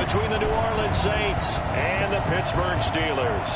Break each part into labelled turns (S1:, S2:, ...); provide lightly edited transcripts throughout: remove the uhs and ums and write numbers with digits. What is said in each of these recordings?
S1: between the New Orleans Saints and the Pittsburgh Steelers.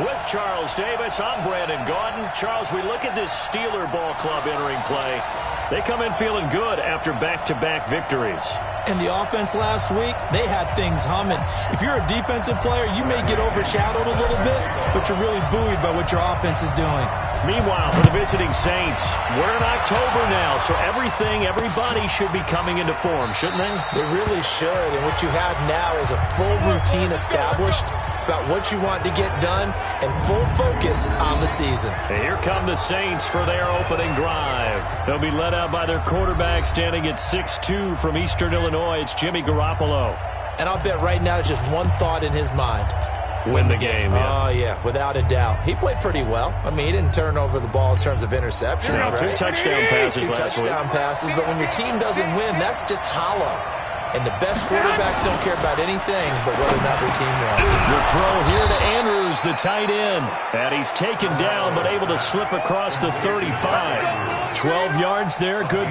S1: With Charles Davis, I'm Brandon Gaudin. Charles, we look at this Steeler ball club entering play. They come in feeling good after back-to-back victories.
S2: And the offense last week, they had things humming. If you're a defensive player, you may get overshadowed a little bit, but you're really buoyed by what your offense is doing.
S1: Meanwhile, for the visiting Saints, we're in October now, so everybody should be coming into form, shouldn't they?
S2: They really should, and what you have now is a full routine established about what you want to get done and full focus on the season.
S1: And here come the Saints for their opening drive. They'll be led out by their quarterback standing at 6'2" from Eastern Illinois. It's Jimmy Garoppolo.
S2: And I'll bet right now just one thought in his mind.
S1: Win the game, yeah.
S2: Oh, yeah, without a doubt. He played pretty well. I mean, he didn't turn over the ball in terms of interceptions,
S1: right? 2 touchdown passes last week. 2
S2: touchdown passes, but when your team doesn't win, that's just hollow. And the best quarterbacks don't care about anything but what another team wants.
S1: The throw here to Andrews, the tight end. And he's taken down, but able to slip across the 35. 12 yards there, good.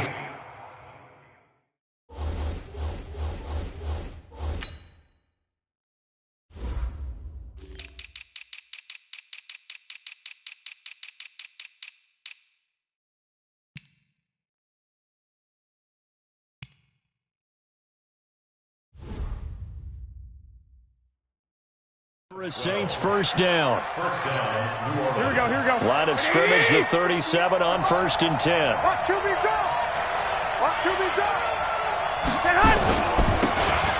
S1: For a Saints first down.
S3: Here we go.
S1: Line of scrimmage, the 37 on 1st and 10.
S3: Watch QB drop.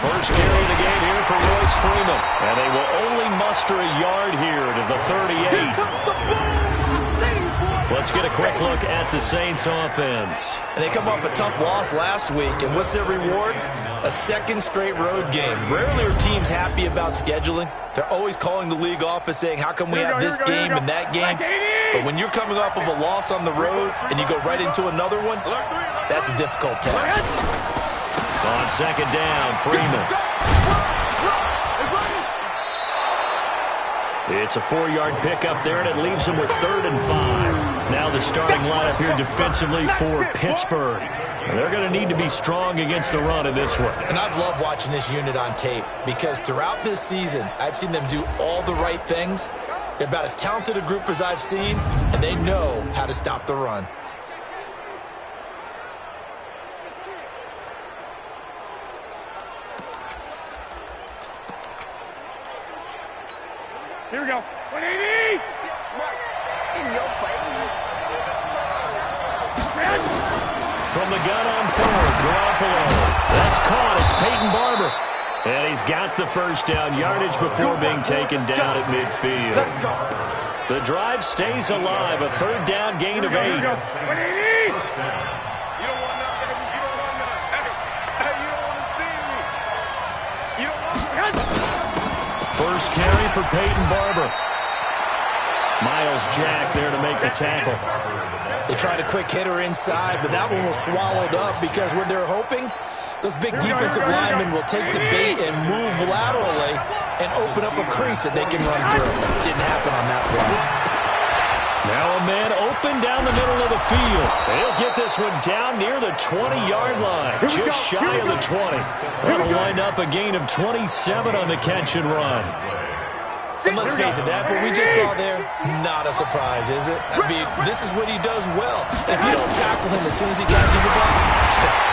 S1: First carry of the game here for Royce Freeman. And they will only muster a yard here to the 38. Let's get a quick look at the Saints offense.
S2: And they come off a tough loss last week, and what's their reward? A second straight road game. Rarely are teams happy about scheduling. They're always calling the league office saying, how come we have this game and that game? But when you're coming off of a loss on the road and you go right into another one, that's a difficult task.
S1: On second down, Freeman. It's a 4-yard pickup there, and it leaves them with 3rd and 5. Now the starting lineup here defensively for Pittsburgh. They're going to need to be strong against the run in this one.
S2: And I've loved watching this unit on tape because throughout this season, I've seen them do all the right things. They're about as talented a group as I've seen, and they know how to stop the run.
S3: Here we go. 180.
S4: In your face.
S1: From the gun on 3rd, Garoppolo. That's caught. It's Peyton Barber. And he's got the first down yardage before being taken down at midfield. The drive stays alive. A 3rd down gain of 8. First carry for Peyton Barber. Miles Jack there to make the tackle.
S2: They tried a quick hitter inside, but that one was swallowed up because what they're hoping, those big defensive linemen will take the bait and move laterally and open up a crease that they can run through. Didn't happen on that play.
S1: Now a man open down the middle of the field. He'll get this one down near the 20-yard line, just shy of the 20. That'll wind up a gain of 27 on the catch and run.
S2: And let's face it, that what we just saw there, not a surprise, is it? I mean, this is what he does well. And if you don't tackle him as soon as he catches the ball,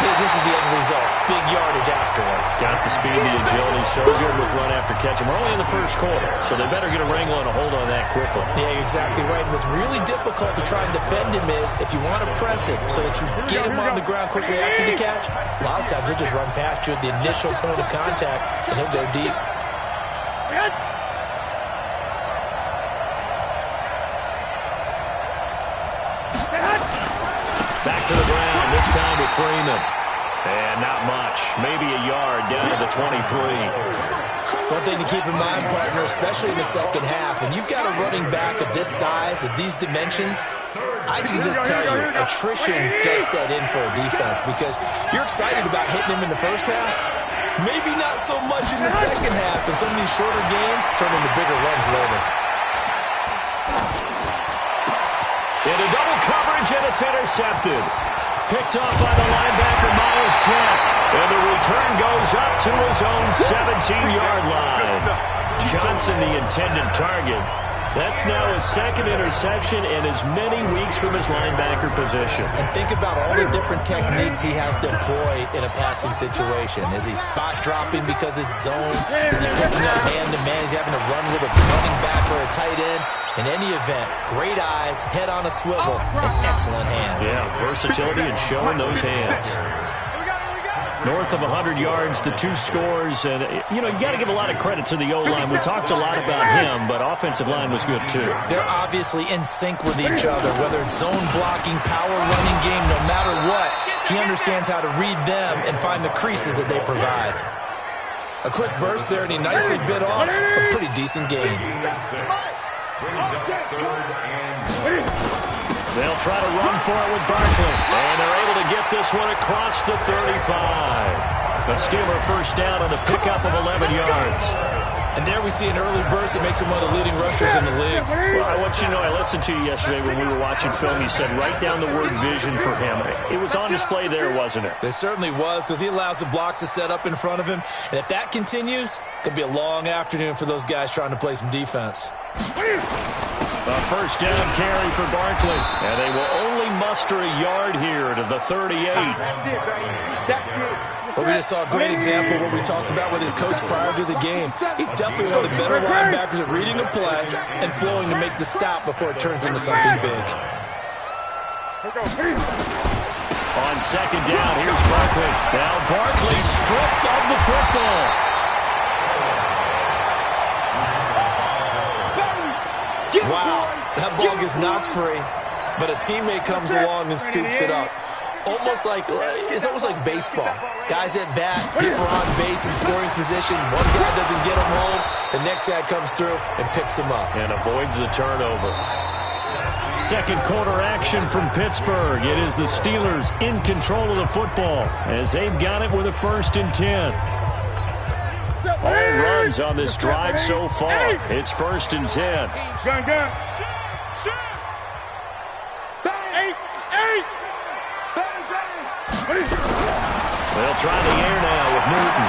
S2: this is the end result. Big yardage afterwards.
S1: Got the speed, the agility, so good with run after catch. And we're only in the first quarter, so they better get a wrangle and a hold on that quickly.
S2: Yeah, exactly right. And what's really difficult to try and defend him is if you want to press him so that you get him on the ground quickly after the catch, a lot of times he'll just run past you at the initial point of contact, and he'll go deep.
S1: Back to the ground, this time with Freeman. And not much. Maybe a yard down to the 23.
S2: One thing to keep in mind, partner, especially in the second half, when you've got a running back of this size, of these dimensions, I can just tell you, attrition does set in for a defense because you're excited about hitting him in the first half. Maybe not so much in the second half, and some of these shorter gains turn into bigger runs later.
S1: Into double coverage, and it's intercepted. Picked off by the linebacker, Miles Jack. And the return goes up to his own 17-yard line. Johnson, the intended target. That's now his second interception in as many weeks from his linebacker position.
S2: And think about all the different techniques he has to employ in a passing situation. Is he spot dropping because it's zone? Is he picking up man-to-man? Is he having to run with a running back or a tight end? In any event, great eyes, head on a swivel, and excellent hands.
S1: Yeah, versatility and showing those hands. North of 100 yards, the 2 scores. And, you got to give a lot of credit to the O-line. We talked a lot about him, but offensive line was good, too.
S2: They're obviously in sync with each other, whether it's zone blocking, power running game, no matter what. He understands how to read them and find the creases that they provide. A quick burst there, and he nicely bit off a pretty decent gain.
S1: They'll try to run for it with Barkley. And they're able to get this one across the 35. A Steeler first down on the pickup of 11 yards.
S2: And there we see an early burst that makes him one of the leading rushers in the league.
S1: Well, I want you to know, I listened to you yesterday when we were watching film. You said write down the word vision for him. It was on display there, wasn't it?
S2: It certainly was, because he allows the blocks to set up in front of him. And if that continues, it'll be a long afternoon for those guys trying to play some defense.
S1: A first down carry for Barkley. And they will only muster a yard here to the 38.
S2: Well, we just saw a great example of what we talked about with his coach prior to the game. He's definitely one of the better linebackers at reading a play and flowing to make the stop before it turns into something big.
S1: On second down, here's Barkley. Now Barkley stripped of the football.
S2: Wow, that ball gets knocked free, but a teammate comes along and scoops it up. It's almost like baseball. Guys at bat, people are on base in scoring position. One guy doesn't get him home. The next guy comes through and picks him up.
S1: And avoids the turnover. Second quarter action from Pittsburgh. It is the Steelers in control of the football as they've got it with a 1st and 10. All runs on this drive so far. It's 1st and 10.
S3: Gun.
S1: They'll try the air now with Newton.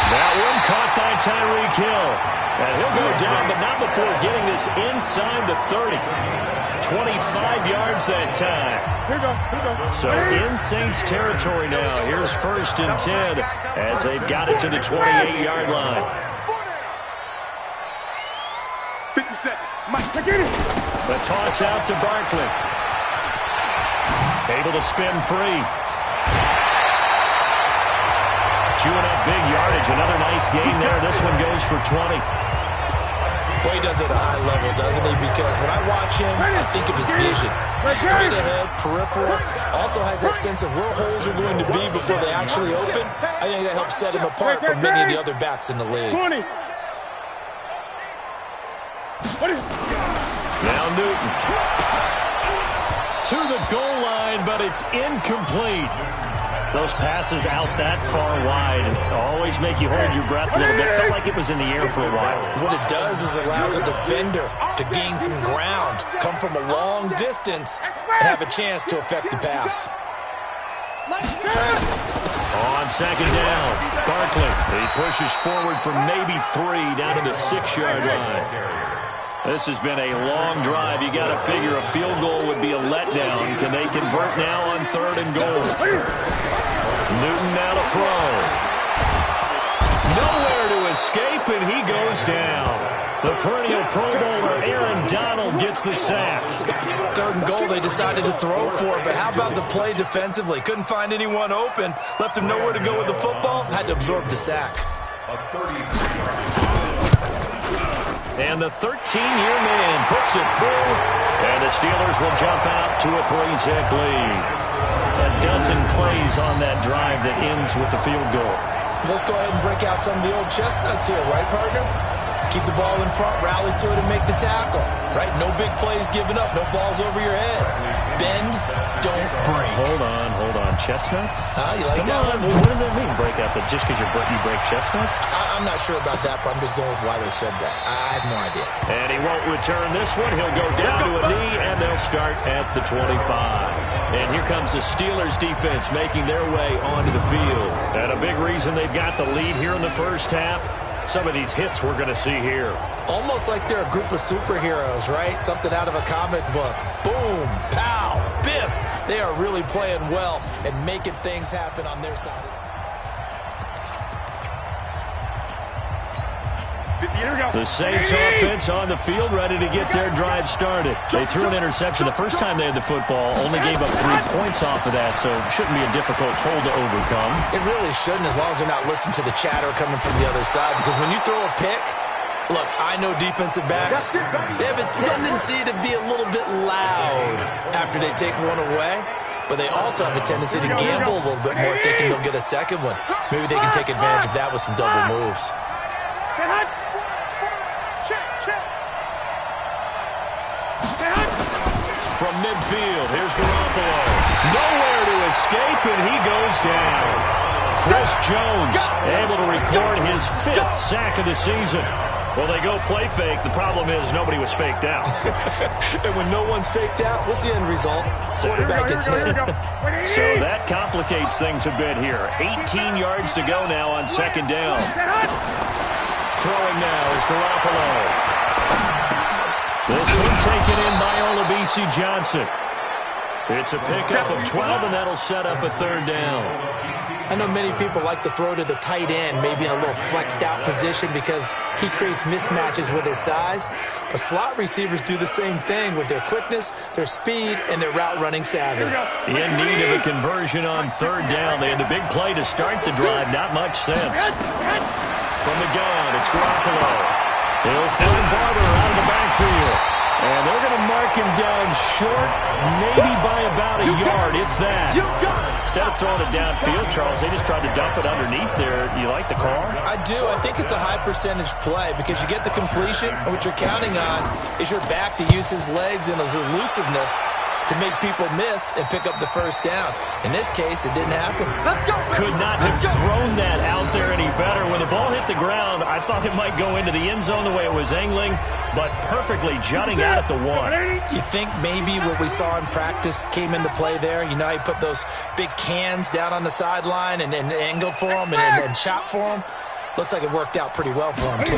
S1: That one caught by Tyreek Hill. And he'll go down, but not before getting this inside the 30. 25 yards that time.
S3: Here we go.
S1: So in Saints territory now. Here's 1st and 10 as they've got it to the 28-yard line.
S3: 50 seconds. Mike, get it.
S1: The toss out to Barkley. Able to spin free. Chewing up big yardage. Another nice gain there. This one goes for 20.
S2: Boy, he does it at a high level, doesn't he? Because when I watch him, I think of his vision. Straight ahead, peripheral. Also has that sense of where holes are going to be before they actually open. I think that helps set him apart from many of the other backs in the league.
S3: 20.
S1: Now Newton. To the goal line, but it's incomplete. Those passes out that far wide always make you hold your breath a little bit. Felt like it was in the air for a while.
S2: What it does is it allows a defender to gain some ground, come from a long distance, and have a chance to affect the pass.
S1: On second down, Barkley. He pushes forward for maybe 3 down to the 6-yard line. This has been a long drive. You got to figure a field goal would be a letdown. Can they convert now on 3rd and goal? Newton now to throw. Nowhere to escape, and he goes down. The perennial Pro Bowler Aaron Donald gets the sack.
S2: 3rd and goal, they decided to throw for it, but how about the play defensively? Couldn't find anyone open, left him nowhere to go with the football, had to absorb the sack.
S1: And the 13-year man puts it through, and the Steelers will jump out to a 3-zip lead. A dozen plays on that drive that ends with the field goal.
S2: Let's go ahead and break out some of the old chestnuts here, right, partner? Keep the ball in front, rally to it, and make the tackle, right? No big plays given up, no balls over your head. Bend, don't break.
S1: Hold on. Chestnuts?
S2: You like
S1: Come
S2: that
S1: on.
S2: one?
S1: Well, what does that mean, break out? Just because you break chestnuts?
S2: I'm not sure about that, but I'm just going with why they said that. I have no idea.
S1: And he won't return this one. He'll go down to a knee, and they'll start at the 25. And here comes the Steelers defense making their way onto the field. And a big reason they've got the lead here in the first half, some of these hits we're going to see here.
S2: Almost like they're a group of superheroes, right? Something out of a comic book. Boom, pow, biff. They are really playing well and making things happen on their side.
S1: The Saints offense on the field, ready to get their drive started. They threw an interception the first time they had the football, only gave up 3 points off of that, so it shouldn't be a difficult hole to overcome.
S2: It really shouldn't, as long as they're not listening to the chatter coming from the other side, because when you throw a pick, look, I know defensive backs, they have a tendency to be a little bit loud after they take one away, but they also have a tendency to gamble a little bit more, thinking they'll get a second one. Maybe they can take advantage of that with some double moves.
S1: From midfield, here's Garoppolo. Nowhere to escape, and he goes down. Chris Jones able to record his 5th sack of the season. Well, they go play fake. The problem is nobody was faked out.
S2: And when no one's faked out, what's the end result? Quarterback gets hit.
S1: So that complicates things a bit here. 18 yards to go now on second down. Throwing now is Garoppolo. This one taken in by Olabisi Johnson. It's a pickup of 12, and that'll set up a third down.
S2: I know many people like to throw to the tight end, maybe in a little flexed out position because he creates mismatches with his size. But slot receivers do the same thing with their quickness, their speed, and their route running savvy.
S1: In need of a conversion on third down. They had the big play to start the drive. Not much sense. From the gun, it's Garoppolo. He'll find Barber out of the backfield. And they're going to mark him down short, maybe by about a yard, if that. Instead of throwing it downfield, Charles, they just tried to dump it underneath there. Do you like the call?
S2: I do. I think it's a high percentage play because you get the completion, and what you're counting on is your back to use his legs and his elusiveness to make people miss and pick up the first down. In this case, it didn't happen.
S1: Could not have thrown that out there any better. When the ball hit the ground, I thought it might go into the end zone the way it was angling, but perfectly jutting out at the 1.
S2: You think maybe what we saw in practice came into play there? You know, he put those big cans down on the sideline and angled for him and shot for him. Looks like it worked out pretty well for him, too.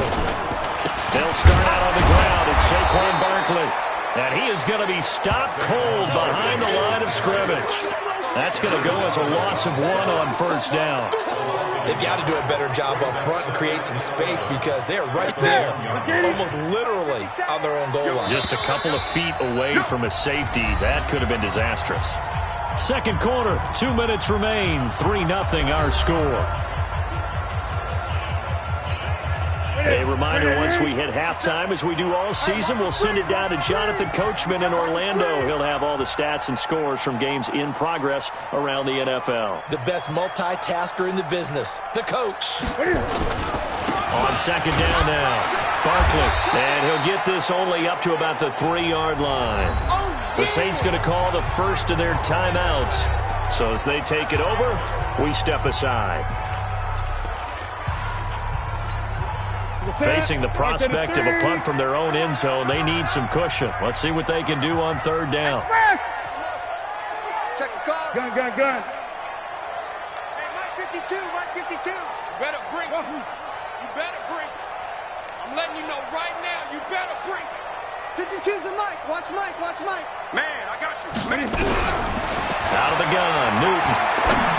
S1: They'll start out on the ground. It's Saquon Barkley. And he is going to be stopped cold behind the line of scrimmage. That's going to go as a loss of 1 on first down.
S2: They've got to do a better job up front and create some space because they're right there, almost literally on their own goal line.
S1: Just a couple of feet away from a safety. That could have been disastrous. Second quarter, 2 minutes remain. 3-0 our score. A reminder, once we hit halftime, as we do all season, we'll send it down to Jonathan Coachman in Orlando. He'll have all the stats and scores from games in progress around the NFL.
S2: The best multitasker in the business, the coach.
S1: On second down now, Barkley. And he'll get this only up to about the 3-yard line. The Saints going to call the first of their timeouts. So as they take it over, we step aside. Facing the prospect of a punt from their own end zone, they need some cushion. Let's see what they can do on third down.
S4: Check the call.
S3: Gun.
S4: Hey, Mike 52, Mike 52.
S5: Better bring it. You better bring it. I'm letting you know right now, you better bring it.
S4: 52's the Mike. Watch Mike.
S3: Man, I got you.
S1: Out of the gun, Newton.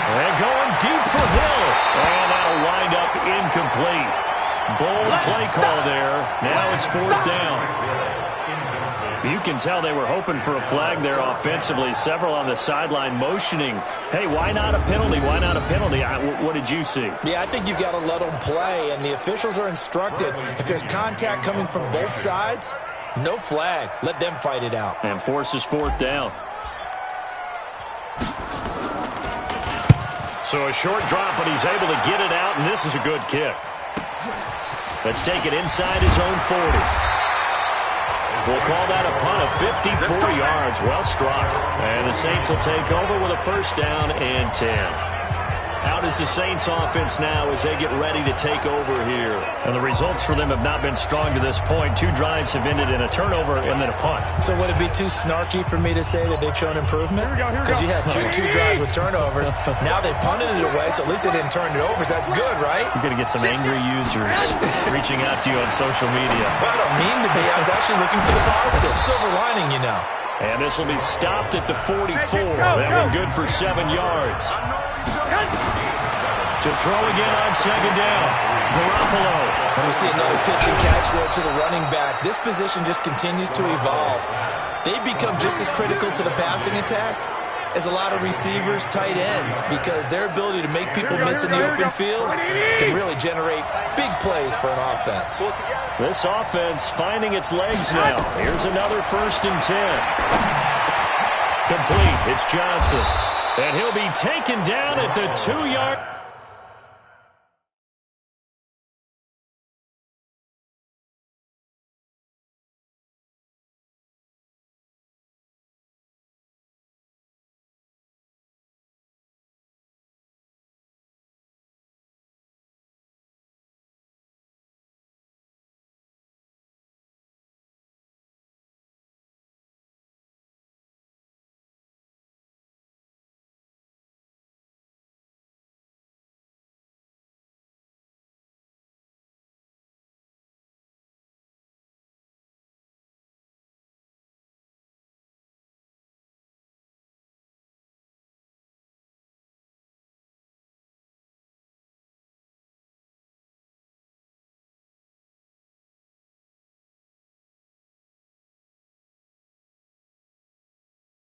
S1: And going deep for Hill. And that'll wind up incomplete. Bold play call there. Now it's fourth down. You can tell they were hoping for a flag there offensively. Several on the sideline motioning. Hey, why not a penalty? Why not a penalty? What did you see?
S2: Yeah, I think you've got to let them play, and the officials are instructed. If there's contact coming from both sides, no flag. Let them fight it out.
S1: And forces fourth down. So a short drop, but he's able to get it out, and this is a good kick. Let's take it inside his own 40. We'll call that a punt of 54 yards. Well struck. And the Saints will take over with a first down and 10. Out is the Saints offense now as they get ready to take over here. And the results for them have not been strong to this point. 2 drives have ended in a turnover and then a punt.
S2: So would it be too snarky for me to say that they've shown improvement? Because you had two drives with turnovers. Now they punted it away, so at least they didn't turn it over. So that's good, right?
S1: You're going to get some angry users reaching out to you on social media.
S2: Well, I don't mean to be. I was actually looking for the positive. Silver lining, you know.
S1: And this will be stopped at the 44. That one good for 7 yards. To throw again on second down. Garoppolo.
S2: And we see another pitch and catch there to the running back. This position just continues to evolve. They become just as critical to the passing attack as a lot of receivers, tight ends, because their ability to make people miss in the open field can really generate big plays for an offense.
S1: This offense finding its legs now. Here's another 1st and 10. Complete. It's Johnson. And he'll be taken down at the 2-yard.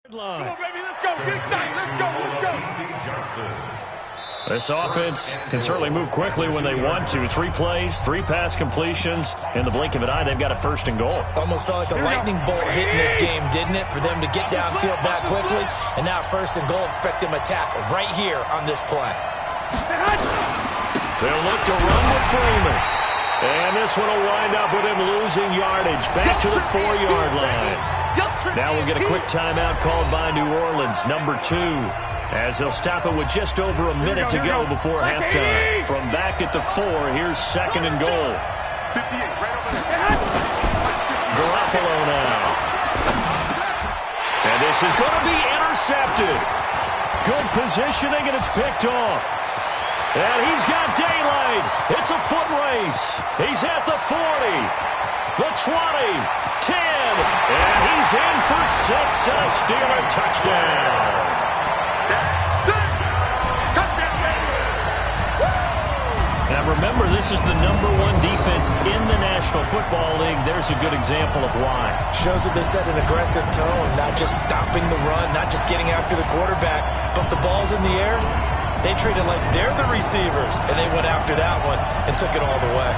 S5: Come on, baby, let's go. Get excited. Let's go.
S1: This offense can certainly move quickly when they want to. 3 plays, 3 pass completions. In the blink of an eye, they've got a 1st and goal.
S2: Almost felt like a lightning bolt hit in this game, didn't it? For them to get downfield that quickly. And now 1st and goal, expect them to attack right here on this play.
S1: They'll look to run with Freeman. And this one will wind up with him losing yardage. Back to the 4-yard line. Now we'll get a quick timeout called by New Orleans, number 2, as they'll stop it with just over a minute to go before halftime. From back at the 4, here's 2nd and goal. Garoppolo now. And this is going to be intercepted. Good positioning, and it's picked off. And he's got daylight. It's a foot race. He's at the 40, the 20, 10, and he's in for 6, and a Steeler touchdown.
S3: That's it. Touchdown, baby.
S1: Now remember, this is the number 1 defense in the National Football League. There's a good example of why.
S2: Shows that they set an aggressive tone, not just stopping the run, not just getting after the quarterback, but the ball's in the air. They treat it like they're the receivers, and they went after that one and took it all the way.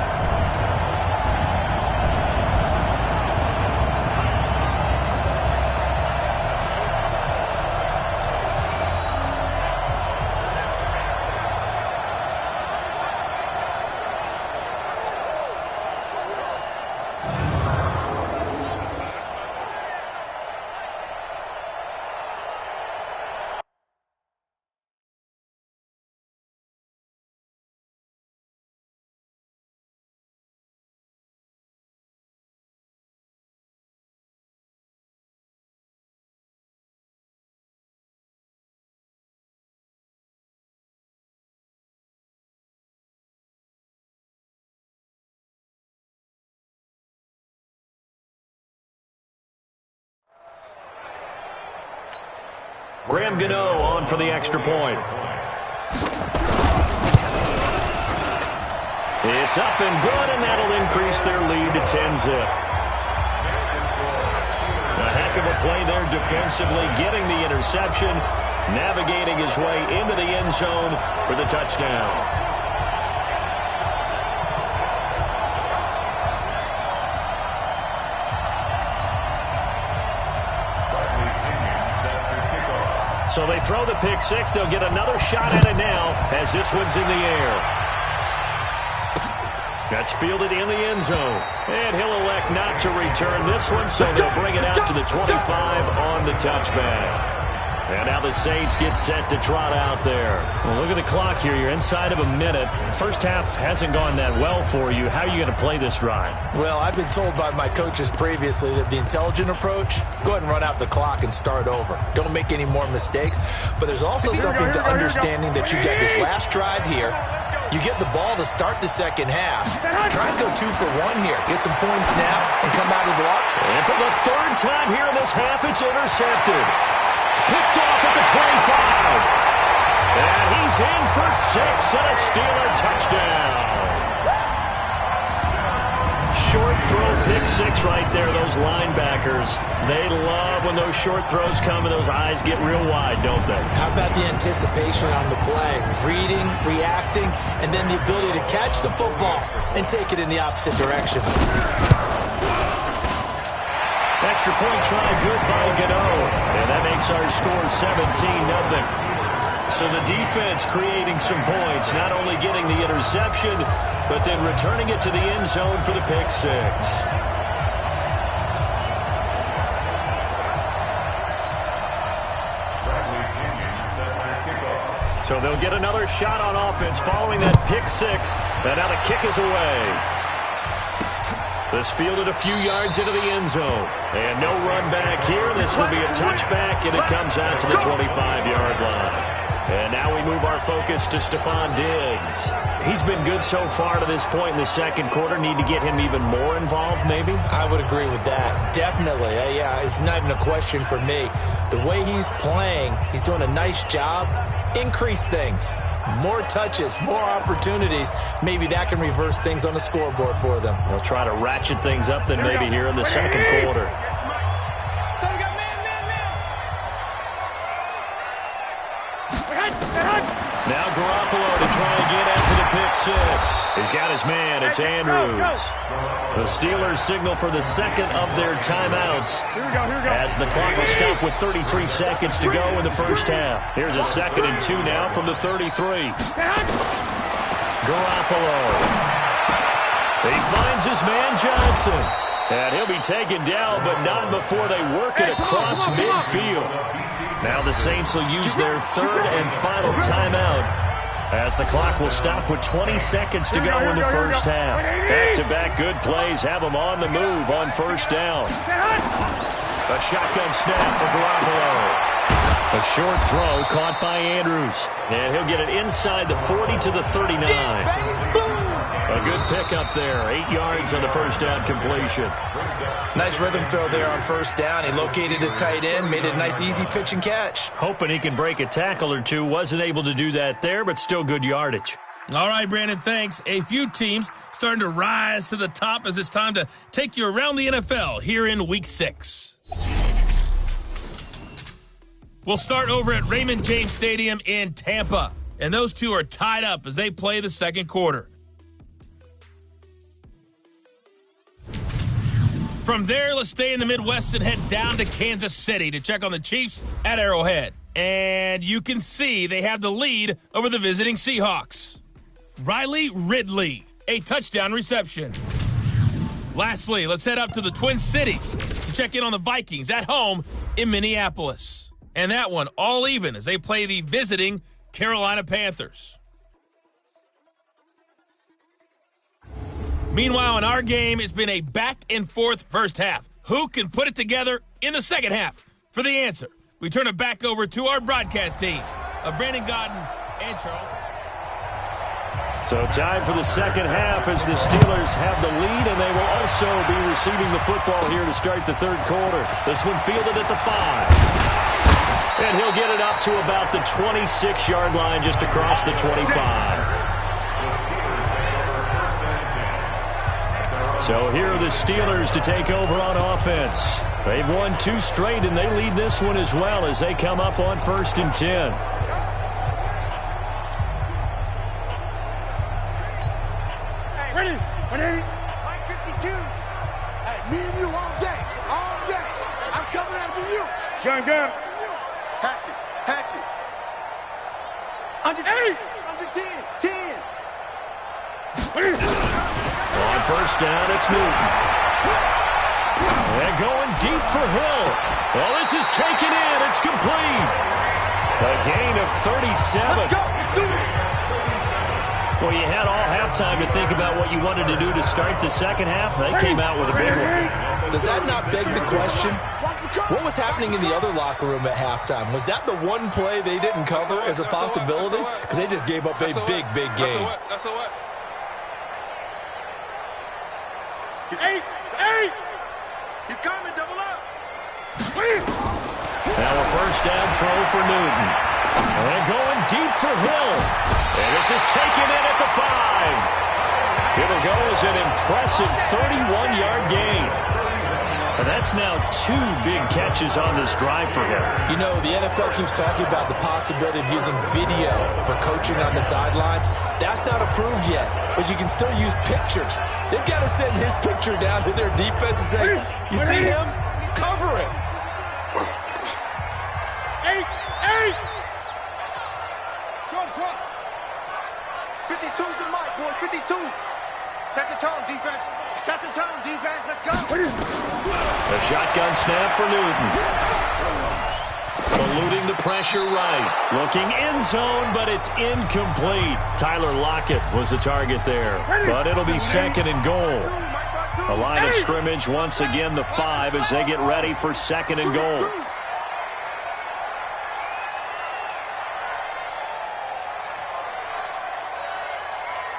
S1: Graham Gano on for the extra point. It's up and good, and that'll increase their lead to 10-zip. A heck of a play there defensively, getting the interception, navigating his way into the end zone for the touchdown. So they throw the pick 6. They'll get another shot at it now as this one's in the air. That's fielded in the end zone. And he'll elect not to return this one, so they'll bring it out to the 25 on the touchback. And now the Saints get set to trot out there. Well, look at the clock here. You're inside of a minute. First half hasn't gone that well for you. How are you going to play this drive?
S2: Well, I've been told by my coaches previously that the intelligent approach, go ahead and run out the clock and start over. Don't make any more mistakes. But there's also something to understanding that you got this last drive here. You get the ball to start the second half. Try and go 2 for 1 here. Get some points now and come out of the lock.
S1: And for the third time here in this half, it's intercepted. Picked off at the 25. And he's in for 6 and a Steeler touchdown. Short throw, pick 6 right there. Those linebackers, they love when those short throws come and those eyes get real wide, don't they?
S2: How about the anticipation on the play? Reading, reacting, and then the ability to catch the football and take it in the opposite direction.
S1: Extra point try, good by Gano. And that makes our score 17-0. So the defense creating some points, not only getting the interception, but then returning it to the end zone for the pick 6. So they'll get another shot on offense following that pick 6. And now the kick is away. This fielded a few yards into the end zone. And no run back here. This will be a touchback, and it comes out to the 25-yard line. And now we move our focus to Stephon Diggs. He's been good so far to this point in the second quarter. Need to get him even more involved, maybe?
S2: I would agree with that. Definitely. Yeah, it's not even a question for me. The way he's playing, he's doing a nice job. Increase things. More touches, more opportunities. Maybe that can reverse things on the scoreboard for them.
S1: They'll try to ratchet things up then maybe here in the second quarter.
S4: So we got man.
S1: Now Garoppolo to try again after the pick 6. He's got his man. It's Andrews. The Steelers signal for the second of their timeouts as the clock will stop with 33 seconds to go in the first half. Here's a 2nd and 2 now from the 33. Garoppolo. He finds his man Johnson. And he'll be taken down, but not before they work it across midfield. Now the Saints will use their 3rd and final timeout as the clock will stop with 20 seconds to go in the first half. Back-to-back good plays have them on the move on first down. A shotgun snap for Garoppolo. A short throw caught by Andrews. And he'll get it inside the 40 to the 39. A good pickup there. 8 yards on the first down completion.
S2: Nice rhythm throw there on first down. He located his tight end, made it a nice easy pitch and catch.
S1: Hoping he can break a tackle or two. Wasn't able to do that there, but still good yardage.
S6: All right, Brandon, thanks. A few teams starting to rise to the top as it's time to take you around the NFL here in Week 6. We'll start over at Raymond James Stadium in Tampa. And those two are tied up as they play the second quarter. From there, let's stay in the Midwest and head down to Kansas City to check on the Chiefs at Arrowhead. And you can see they have the lead over the visiting Seahawks. Riley Ridley, a touchdown reception. Lastly, let's head up to the Twin Cities to check in on the Vikings at home in Minneapolis. And that one all even as they play the visiting Carolina Panthers. Meanwhile, in our game, it's been a back-and-forth first half. Who can put it together in the second half? For the answer, we turn it back over to our broadcast team of Brandon Godden and Charles.
S1: So time for the second half as the Steelers have the lead, and they will also be receiving the football here to start the third quarter. This one fielded at the 5. And he'll get it up to about the 26-yard line just across the 25. So here are the Steelers to take over on offense. They've won 2 straight, and they lead this one as well as they come up on 1st and 10.
S4: Hey, ready? 152. Hey, me and you all day. I'm coming after you.
S5: Gun.
S4: Hatchet. Under 10.
S1: On first down, it's Newton. And going deep for Hill. Well, this is taken in. It's complete. A gain of 37.
S4: Let's go. Let's do it.
S1: Well, you had all halftime to think about what you wanted to do to start the second half. They came out with a big one.
S2: Does that not beg the question? What was happening in the other locker room at halftime? Was that the one play they didn't cover as a possibility? Because they just gave up a big, big game.
S4: Eight. He's coming. Double up.
S1: Now a first down throw for Newton. And going deep for Hill. And this is taken in at the 5. It'll go as an impressive 31-yard gain. And that's now 2 big catches on this drive for him.
S2: You know, the NFL keeps talking about the possibility of using video for coaching on the sidelines. That's not approved yet, but you can still use pictures. They've got to send his picture down to their defense and say, you see him? Cover him.
S4: 8. Trump. 52's the mic, boys. 52. Set the tone, defense. Set the tone, defense. Let's go.
S1: A shotgun snap for Newton. Eluding the pressure right. Looking end zone, but it's incomplete. Tyler Lockett was the target there. But it'll be second and goal. A line of scrimmage once again, the 5, as they get ready for second and goal.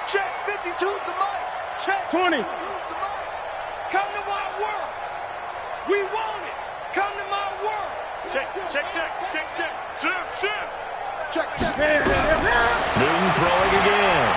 S4: Check. 52's the mic. Check.
S5: 20.
S4: Come to my world. We want it. Come to my world.
S5: Check.
S1: Newton throwing again.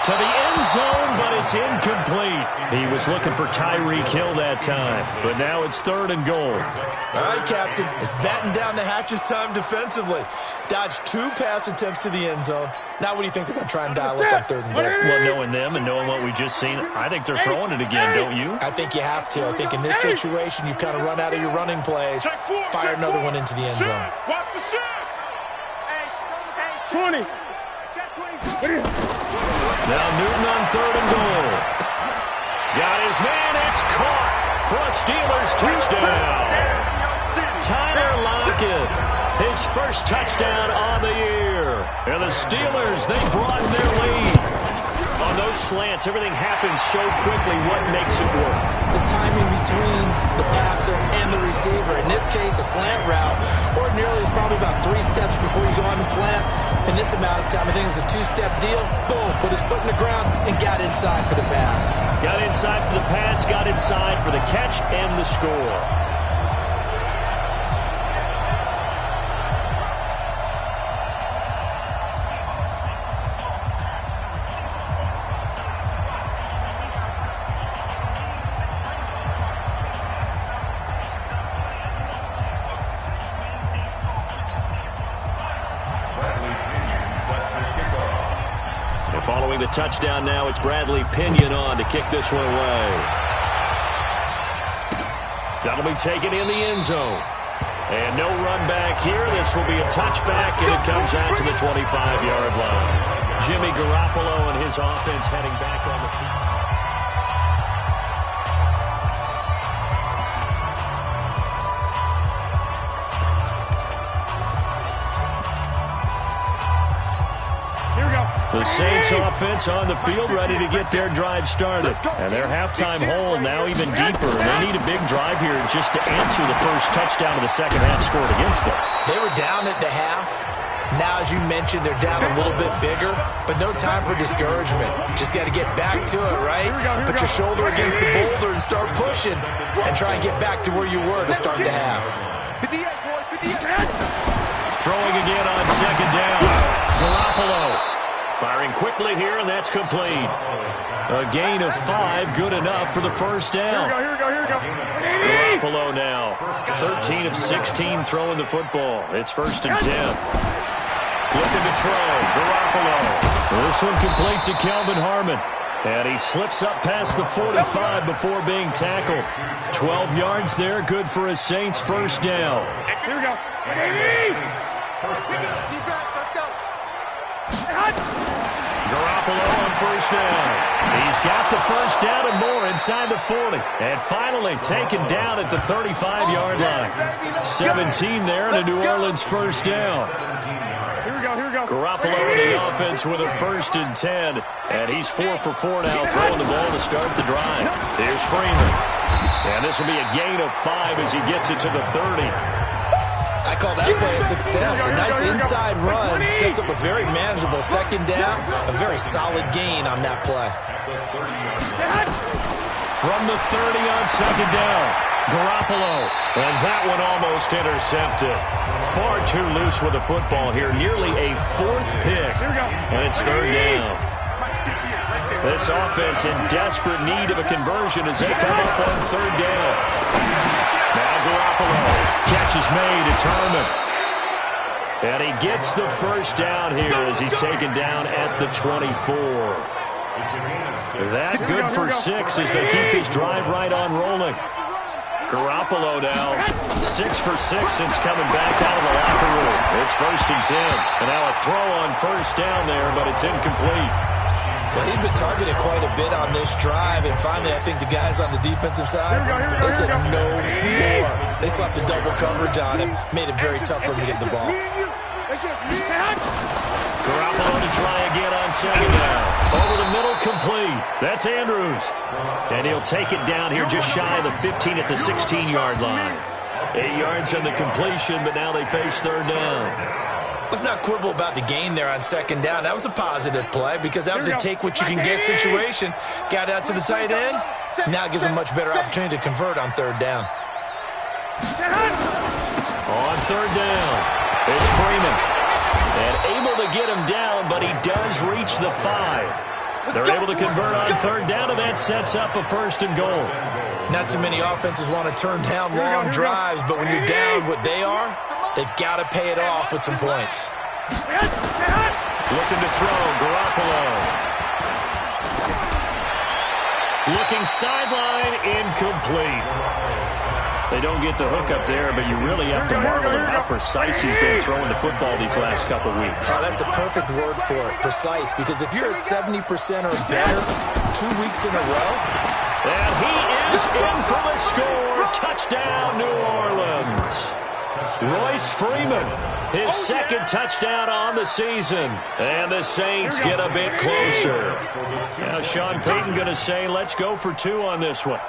S1: To the end zone, but it's incomplete. He was looking for Tyreek Hill that time, but now it's third and goal.
S2: All right, Captain. It's batten down the hatches time defensively. Dodged 2 pass attempts to the end zone. Now what do you think they're going to try and dial up on third and goal?
S1: Well, knowing them and knowing what we just seen, I think they're throwing it again, don't you?
S2: I think you have to. I think in this situation, you kind of run out of your running plays. Fire another one into the end zone.
S5: Watch the shit.
S4: 20.
S1: Now Newton on third and goal. Got his man. It's caught for a Steelers touchdown. Tyler Lockett, his first touchdown on the year. And the Steelers, they broaden their lead. On those slants, everything happens so quickly. What makes it work?
S2: The timing between the passer and the receiver. In this case, a slant route. Ordinarily, it's probably about 3 steps before you go on the slant. In this amount of time, I think it was a 2-step deal. Boom, put his foot in the ground and got inside for the pass.
S1: Got inside for the pass, got inside for the catch and the score. Following the touchdown now, it's Bradley Pinion on to kick this one away. That'll be taken in the end zone. And no run back here. This will be a touchback, and it comes out to the 25-yard line. Jimmy Garoppolo and his offense heading back on the field. The Saints offense on the field ready to get their drive started. And their halftime hole now even deeper. They need a big drive here just to answer the first touchdown of the second half scored against them.
S2: They were down at the half. Now, as you mentioned, they're down a little bit bigger, but no time for discouragement. Just got to get back to it, right? Put your shoulder against the boulder and start pushing and try and get back to where you were to start the half.
S4: 58, boys. 58.
S1: Throwing again on second down. Garoppolo. Firing quickly here, and that's complete. A gain of 5, good enough for the first down.
S5: Here we go.
S1: Garoppolo now, 13 of 16 throwing the football. It's first and 10. Looking to throw, Garoppolo. This one complete to Kelvin Harmon. And he slips up past the 45 before being tackled. 12 yards there, good for a Saints first down.
S5: Here we go.
S4: Defense, let's go.
S1: Garoppolo on first down. He's got the first down and more inside the 40. And finally taken down at the 35-yard line. 17 there and a New Orleans first down.
S4: Here we go.
S1: Garoppolo in the offense with a 1st and 10. And he's 4 for 4 now, throwing the ball to start the drive. Here's Freeman. And this will be a gain of 5 as he gets it to the 30.
S2: I call that play a success. A nice inside run sets up a very manageable second down. A very solid gain on that play.
S1: From the 30 on second down, Garoppolo. And that one almost intercepted. Far too loose with the football here. Nearly a 4th pick. And it's 3rd down. This offense in desperate need of a conversion as they come up on 3rd down. Now Garoppolo. Catch is made. It's Herman. And he gets the first down here as he's taken down at the 24. That good for 6 as they keep this drive right on rolling. Garoppolo now 6 for 6 since coming back out of the locker room. It's 1st and 10. And now a throw on first down there, but it's incomplete.
S2: Well, he'd been targeted quite a bit on this drive, and finally I think the guys on the defensive side, they said no more. They slapped the double coverage on him, made it very tough for him to get the ball.
S1: Garoppolo to try again on second down. Over the middle, complete. That's Andrews. And he'll take it down here just shy of the 15 at the 16-yard line. 8 yards on the completion, but now they face 3rd down.
S2: Let's not quibble about the gain there on second down. That was a positive play because that was a take-what-you-can-get situation. Got out to the tight end. Now it gives him a much better opportunity to convert on 3rd down.
S1: On 3rd down, it's Freeman. And able to get him down, but he does reach the 5. They're able to convert on 3rd down, and that sets up a 1st and goal.
S2: Not too many offenses want to turn down long drives, but when you're down what they are, they've got to pay it off with some points.
S1: Looking to throw, Garoppolo. Looking sideline, incomplete. They don't get the hook up there, but you really have to marvel at how precise he's been throwing the football these last couple weeks.
S2: Oh, that's the perfect word for it, precise, because if you're at 70% or better 2 weeks in a row.
S1: And he is in for the score. Touchdown, New Orleans. Royce Freeman, his 2nd touchdown on the season. And the Saints get a bit closer. Now Sean Payton going to say, let's go for 2 on this one.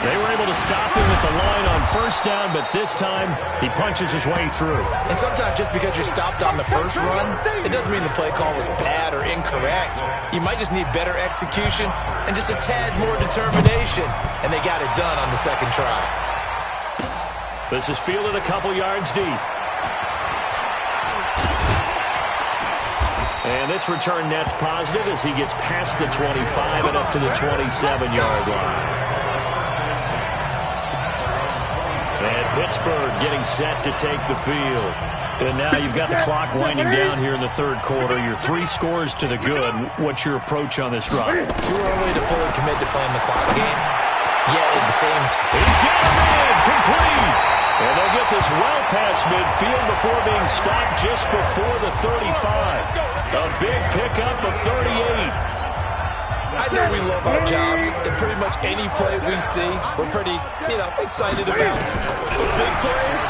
S1: They were able to stop him at the line on first down, but this time he punches his way through.
S2: And sometimes just because you're stopped on the first run, it doesn't mean the play call was bad or incorrect. You might just need better execution and just a tad more determination. And they got it done on the 2nd try.
S1: This is fielded a couple yards deep. And this return net's positive as he gets past the 25 and up to the 27-yard line. And Pittsburgh getting set to take the field. And now you've got the clock winding down here in the 3rd quarter. You're 3 scores to the good. What's your approach on this drive?
S2: Too early to fully commit to playing the clock game. Yet at the same time,
S1: he's got him in, complete. And they'll get this well past midfield before being stopped just before the 35. A big pickup of 38.
S2: I know we love our jobs, and pretty much any play we see, we're pretty, excited about. But big plays,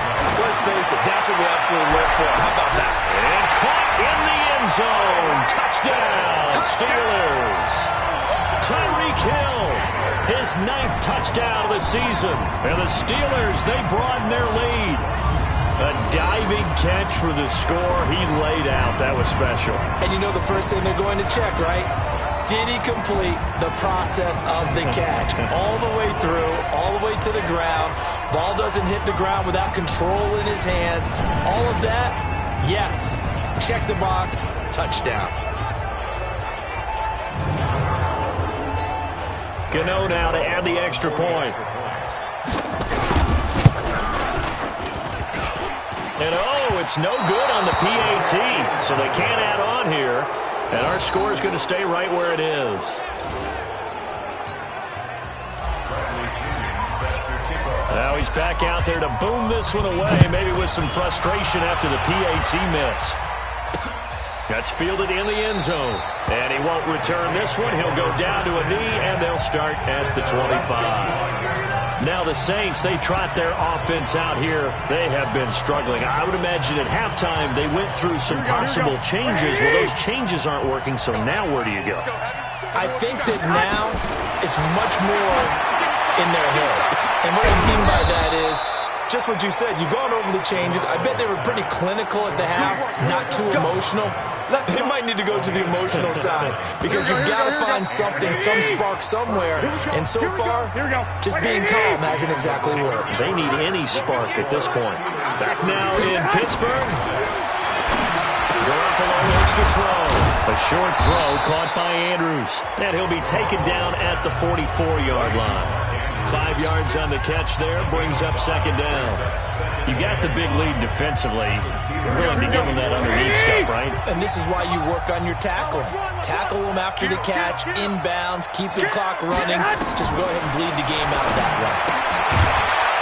S2: let's face it, that's what we absolutely live for. How about that?
S1: And caught in the end zone. Touchdown, Steelers. Tyreek Hill, his 9th touchdown of the season. And the Steelers, they broaden their lead. A diving catch for the score. He laid out. That was special.
S2: And you know the first thing they're going to check, right? Did he complete the process of the catch? All the way through, all the way to the ground. Ball doesn't hit the ground without control in his hands. All of that, yes. Check the box, touchdown.
S1: Gano now to add the extra point. And it's no good on the PAT, so they can't add on here. And our score is going to stay right where it is. Now he's back out there to boom this one away, maybe with some frustration after the PAT miss. That's fielded in the end zone. And he won't return this one. He'll go down to a knee, and they'll start at the 25. Now the Saints, they trot their offense out here. They have been struggling. I would imagine at halftime they went through some possible changes. Well, those changes aren't working, so now where do you go?
S2: I think that now it's much more in their head. And what I mean by that is, just what you said, you've gone over the changes. I bet they were pretty clinical at the half, not too emotional. They might need to go to the emotional side because you've got to find something, some spark somewhere. And so far, just being calm hasn't exactly worked.
S1: They need any spark at this point. Back now in Pittsburgh. Garoppolo looks to throw. A short throw caught by Andrews. And he'll be taken down at the 44-yard line. 5 yards on the catch there, brings up second down. You got the big lead defensively. You're willing to give them that underneath stuff, right?
S2: And this is why you work on your tackling. Tackle them after the catch, inbounds, keep the clock running. Just go ahead and bleed the game out that way.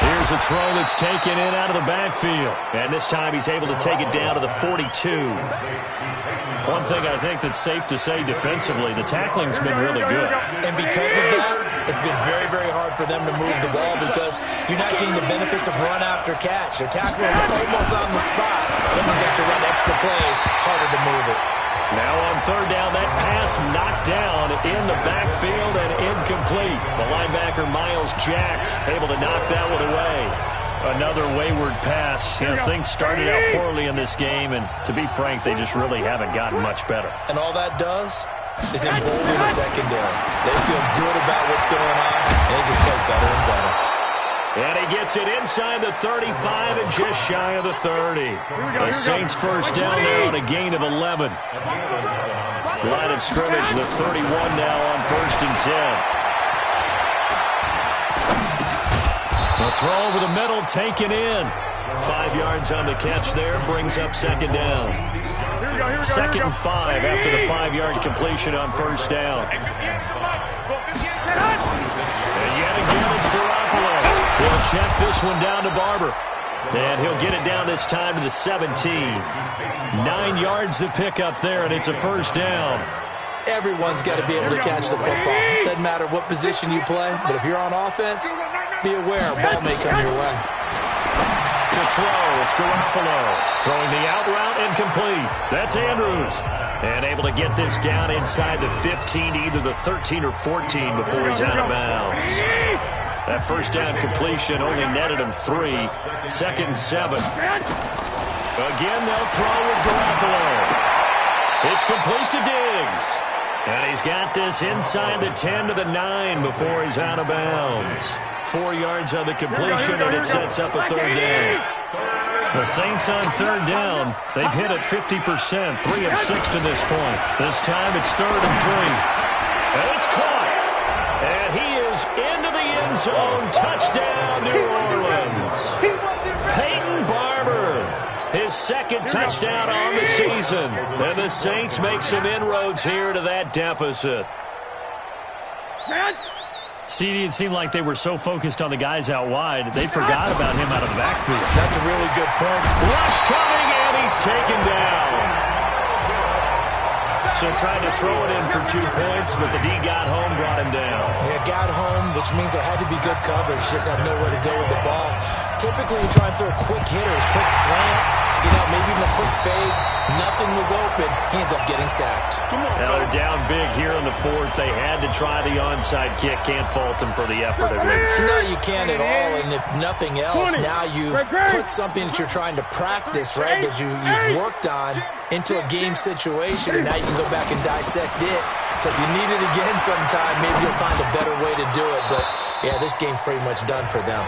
S1: Here's a throw that's taken in out of the backfield. And this time he's able to take it down to the 42. One thing I think that's safe to say defensively, the tackling's been really good.
S2: And because of that, it's been very, very hard for them to move the ball because you're not getting the benefits of run after catch. They're tackling almost on the spot. That means they have to run extra plays, harder to move it.
S1: Now on third down, that pass knocked down in the backfield and incomplete. The linebacker, Miles Jack, able to knock that one away. Another wayward pass. You know, things started out poorly in this game, and to be frank, they just really haven't gotten much better.
S2: And all that does is embolden the secondary. They feel good about what's going on, and they just play better and better.
S1: And he gets it inside the 35 and just shy of the 30. The Saints first down there on a gain of 11. Line of scrimmage, the 31 now on 1st and 10. The throw over the middle, taken in. 5 yards on the catch there, brings up second down. 2nd and 5 after the 5-yard completion on first down. And yet again, it's Garoppolo. He'll check this one down to Barber. And he'll get it down this time to the 17. 9 yards to pick up there, and it's a first down.
S2: Everyone's got to be able to catch the football. Doesn't matter what position you play, but if you're on offense, be aware a ball may come your way.
S1: To throw, it's Garoppolo. Throwing the out route incomplete. That's Andrews. And able to get this down inside the 15, either the 13 or 14 before he's out of bounds. That first down completion only netted him 3. 2nd and 7. Again, they'll throw with Garoppolo. It's complete to Diggs. And he's got this inside the 10 to the 9 before he's out of bounds. 4 yards on the completion, and it sets up a third down. The Saints on third down, they've hit it 50%, 3 of 6 to this point. This time it's 3rd and 3. And it's caught. And he is into the end zone. Touchdown, New Orleans. Peyton Barber, his 2nd touchdown on the season. And the Saints make some inroads here to that deficit. CD, it seemed like they were so focused on the guys out wide, they forgot about him out of the backfield.
S2: That's a really good point.
S1: Rush coming, and he's taken down. So tried to throw it in for 2 points, but the D got home, brought him down.
S2: Yeah, got home, which means there had to be good coverage. Just had nowhere to go with the ball. Typically, you try and throw quick hitters, quick slants, maybe even a quick fade. Nothing was open. He ends up getting sacked.
S1: Now they're down big here in the 4th. They had to try the onside kick. Can't fault them for the effort, at least.
S2: No, you can't at all. And if nothing else, now you've put something that you're trying to practice, right, that you've worked on into a game situation, and now you can go back and dissect it. So if you need it again sometime, maybe you'll find a better way to do it. But, yeah, this game's pretty much done for them.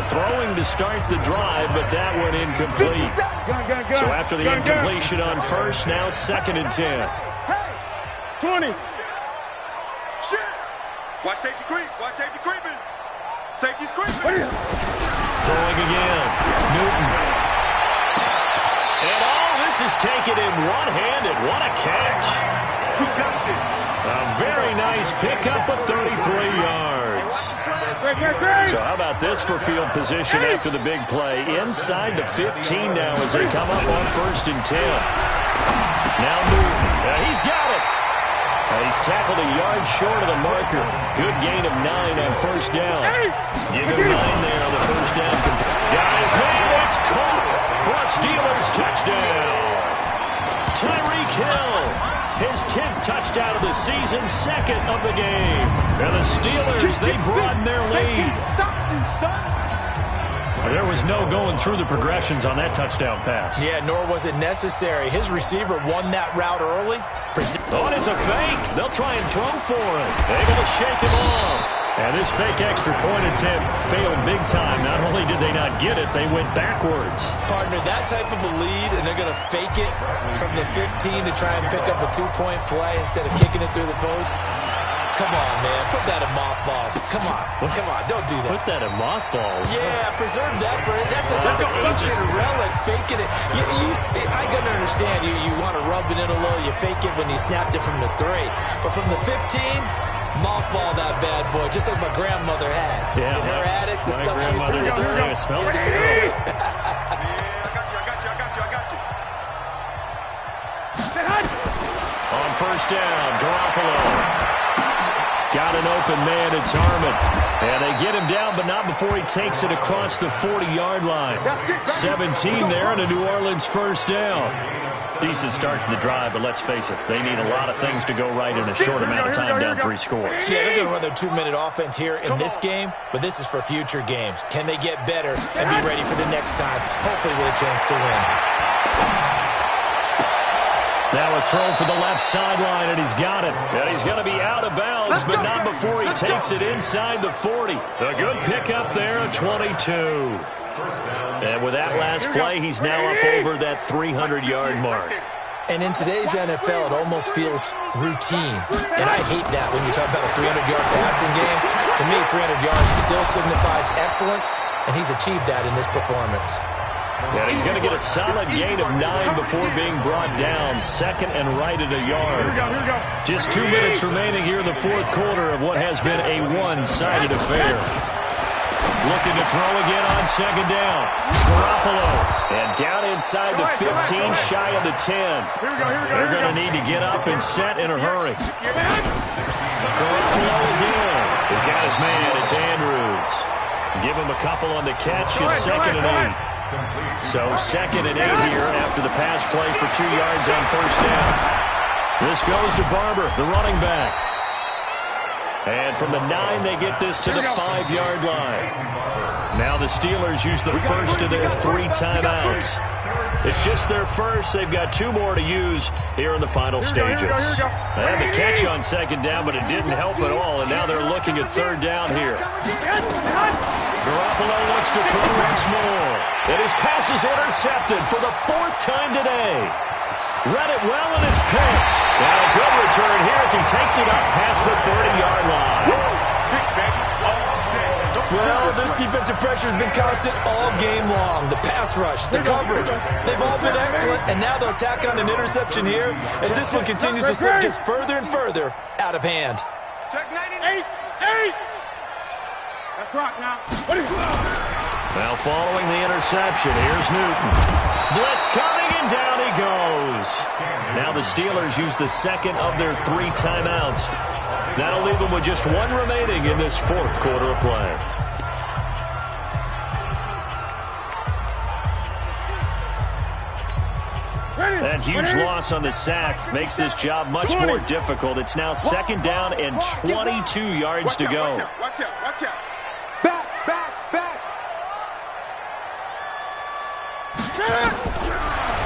S1: Throwing to start the drive, but that one incomplete. So after the incompletion on first, now 2nd and 10.
S4: 20.
S3: Shit. Watch safety creep. Watch safety creeping. Safety's creeping.
S1: Throwing again. Newton. And all this is taken in one-handed. What a catch. A very nice pickup of 33 yards. So how about this for field position after the big play? Inside the 15 now as they come up on 1st and 10. Now Newton. He's got it. He's tackled a yard short of the marker. Good gain of 9 on first down. Give him 9 there on the first down. Got his man. It's caught for a Steelers touchdown. Tyreek Hill, his 10th touchdown of the season, second of the game. And the Steelers, they broaden their lead. There was no going through the progressions on that touchdown pass.
S2: Yeah, nor was it necessary. His receiver won that route early.
S1: Oh, and it's a fake. They'll try and throw for him. Able to shake him off. And this fake extra point attempt failed big time. Not only did they not get it, they went backwards.
S2: Partner, that type of a lead, and they're going to fake it from the 15 to try and pick up a 2-point play instead of kicking it through the post. Come on, man. Put that in mothballs. Come on. Come on. Don't do that.
S1: Put that in mothballs?
S2: Yeah, preserve that. That's an ancient relic. Faking it. I can understand. You want to rub it in a little. You fake it when you snapped it from the 3. But from the 15, mothball that bad boy, just like my grandmother had.
S1: Yeah,
S2: in her attic, the stuff she used to preserve.
S1: I got you. On first down, Garoppolo. Got an open man, it's Harmon. And they get him down, but not before he takes it across the 40-yard line. 17 there and a New Orleans first down. Decent start to the drive, but let's face it, they need a lot of things to go right in a short amount of time, down 3 scores.
S2: Yeah, they're going to run their 2-minute offense here in this game, but this is for future games. Can they get better and be ready for the next time, hopefully with a chance to win?
S1: Now a throw for the left sideline, and he's got it. And he's going to be out of bounds, but not before he takes it inside the 40. A good pickup there, a 22. And with that last play, he's now up over that 300-yard mark.
S2: And in today's NFL, it almost feels routine. And I hate that when you talk about a 300-yard passing game. To me, 300 yards still signifies excellence, and he's achieved that in this performance.
S1: And he's going to get a solid gain of 9 before being brought down. Second and right at a yard. Just 2 minutes remaining here in the fourth quarter of what has been a one-sided affair. Looking to throw again on second down. Garoppolo. And down inside the 15, shy of the 10. They're going to need to get up and set in a hurry. Garoppolo again. He's got his man. It's Andrews. Give him a couple on the catch. It's second and 8. So second and 8 here after the pass play for 2 yards on first down. This goes to Barber, the running back. And from the 9, they get this to the 5-yard line. Now the Steelers use the first of their 3 timeouts. It's just their first. They've got 2 more to use here in the final stages. They had the catch on second down, but it didn't help at all, and now they're looking at third down here. Garoppolo wants to throw once more. And his pass is intercepted for the 4th time today. Read it well, and it's picked. Now a good return here as he takes it up past the 30-yard line.
S2: Well, this defensive pressure has been constant all game long. The pass rush, the coverage, they've all been excellent, and now they'll tack on an interception here as this one continues to slip just further and further out of hand.
S5: Check 98. That's rock now.
S1: Now following the interception, here's Newton. Blitz coming, and down he goes. Now the Steelers use the second of their 3 timeouts. That'll leave them with just 1 remaining in this fourth quarter of play. That huge loss on the sack makes this job much more difficult. It's now second down and 22 yards to go.
S5: Watch out.
S4: Back.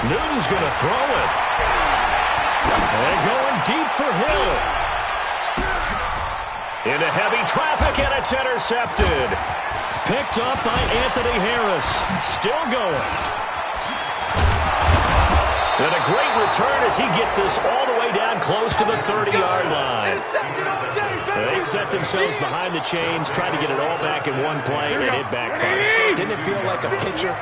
S1: Newton's going to throw it. And going deep for Hill. Into heavy traffic, and it's intercepted. Picked up by Anthony Harris. Still going. And a great return as he gets this all the way down close to the 30-yard line. They set themselves behind the chains, trying to get it all back in one play, and it backfired.
S2: Didn't it feel like a pitcher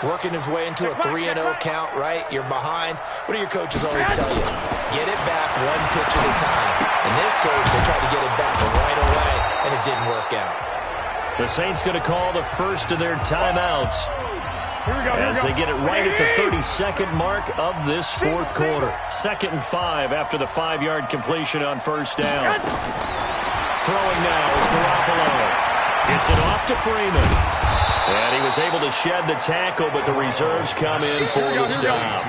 S2: working his way into a 3-0 count, right? You're behind. What do your coaches always tell you? Get it back 1 pitch at a time. In this case, they tried to get it back right away, and it didn't work out.
S1: The Saints going to call the first of their timeouts. As they get it right at the 32nd mark of this fourth quarter. 2nd and 5 after the 5-yard completion on first down. Throwing now is Garoppolo. Gets it off to Freeman. And he was able to shed the tackle, but the reserves come in for the stop.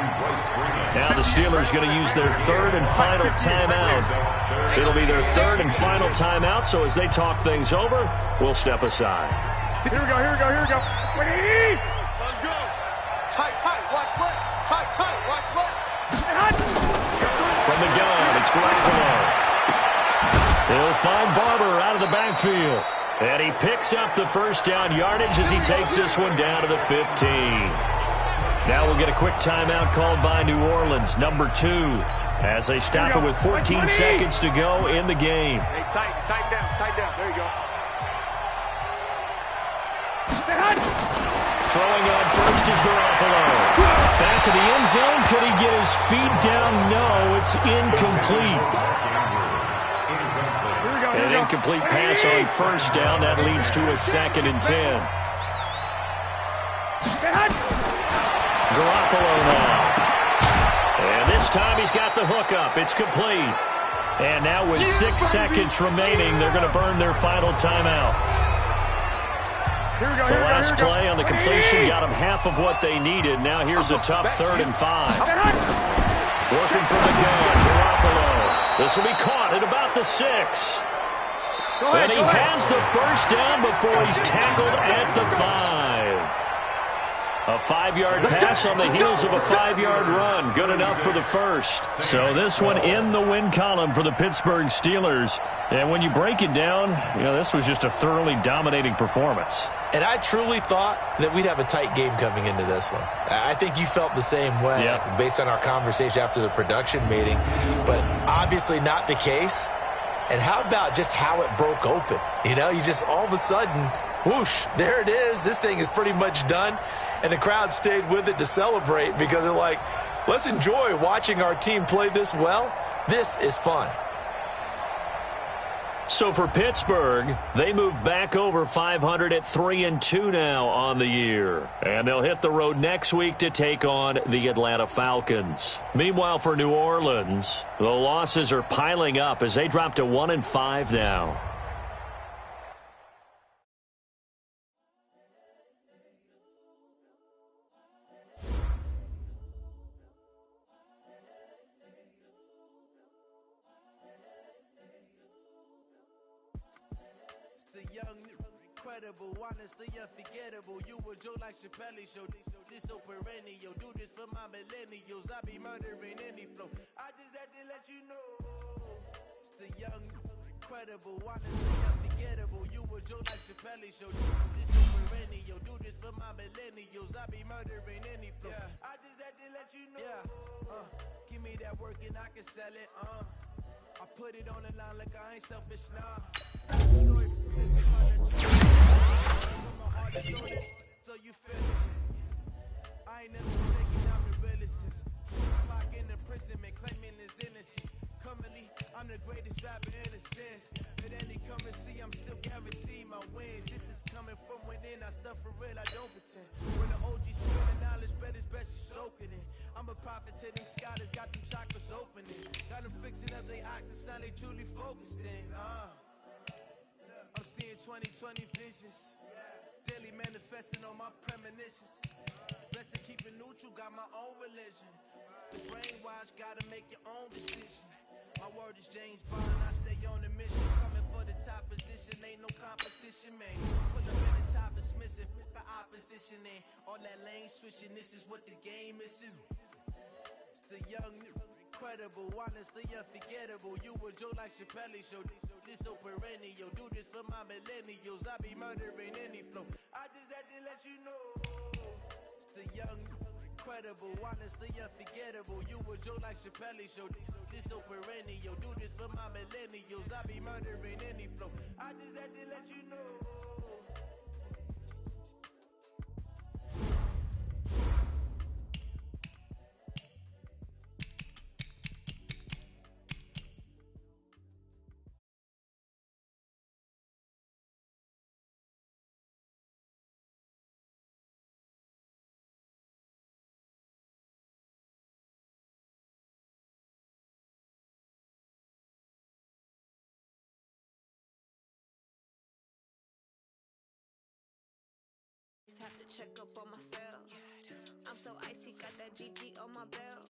S1: Now the Steelers going to use their 3rd and final timeout. It'll be their 3rd and final timeout, so as they talk things over, we'll step aside.
S4: Here we go.
S3: Let's go. Tight, watch left. Tight, watch left.
S1: From the gun, it's Garoppolo. He'll find Barber out of the backfield. And he picks up the first down yardage as he takes this one down to the 15. Now we'll get a quick timeout called by New Orleans, number 2, as they stop it with 14 seconds to go in the game.
S3: Hey, tight down. There you go.
S1: Throwing on first is Garoppolo. Back of the end zone. Could he get his feet down? No, it's incomplete. An incomplete pass on first down. That leads to a 2nd and 10. Garoppolo now. And this time he's got the hook up. It's complete. And now with 6 seconds remaining, they're going to burn their final timeout. The last play on the completion got them half of what they needed. Now here's a tough 3rd and 5. Working from the gun, Garoppolo. This will be caught at about the 6. And he has the first down before he's tackled at the 5. A 5-yard pass on the heels of a 5-yard run. Good enough for the first. So this one in the win column for the Pittsburgh Steelers. And when you break it down, this was just a thoroughly dominating performance.
S2: And I truly thought that we'd have a tight game coming into this one. I think you felt the same way based on our conversation after the production meeting. But obviously not the case. And how about just how it broke open? You just all of a sudden, whoosh, there it is. This thing is pretty much done. And the crowd stayed with it to celebrate because they're like, let's enjoy watching our team play this well. This is fun.
S1: So for Pittsburgh, they move back over 500 at 3-2 now on the year. And they'll hit the road next week to take on the Atlanta Falcons. Meanwhile, for New Orleans, the losses are piling up as they drop to 1-5 now.
S7: Honestly unforgettable. You a Joe like Chappelle show. This so perennial. Do this for my millennials. I be murdering any flow. I just had to let you know. It's the young, incredible, honestly unforgettable. You a Joe like Chappelle show. This so perennial. Do this for my millennials. I be murdering any flow. I just had to let you know. Give me that work and I can sell it. I put it on the line like I ain't selfish, nah. So you feel it. I ain't never taking out the realest since Tupac in the prison and claiming his innocence. Currently, I'm the greatest rapper in a sense. At any currency, I'm still guaranteed my wins. This is coming from within. I stuff for real, I don't pretend. When the OG spilling knowledge, bet it's best you soak it in. I'm a prophet to these scholars, got them chakras opening. Got them fixing up they octaves, now they truly focused in. I'm seeing 2020 visions. Daily manifesting on my premonitions. Best to keep it neutral, got my own religion. The brainwash, gotta make your own decision. My word is James Bond, I stay on the mission. Coming for the top position, ain't no competition, man. Pull up in the top, dismissing, the opposition ain't. All that lane switching, this is what the game is. It's the young, incredible, honestly unforgettable. You a Joe like Chappelle show. This so perennial. Do this for my millennials. I be murdering any flow. I just had to let you know. It's the young, incredible, honestly unforgettable. You a Joe like Chappelle show. This so perennial. Do this for my millennials. I be murdering any flow. I just had to let you know.
S8: check up on myself. I'm so icy, got that GG on my belt.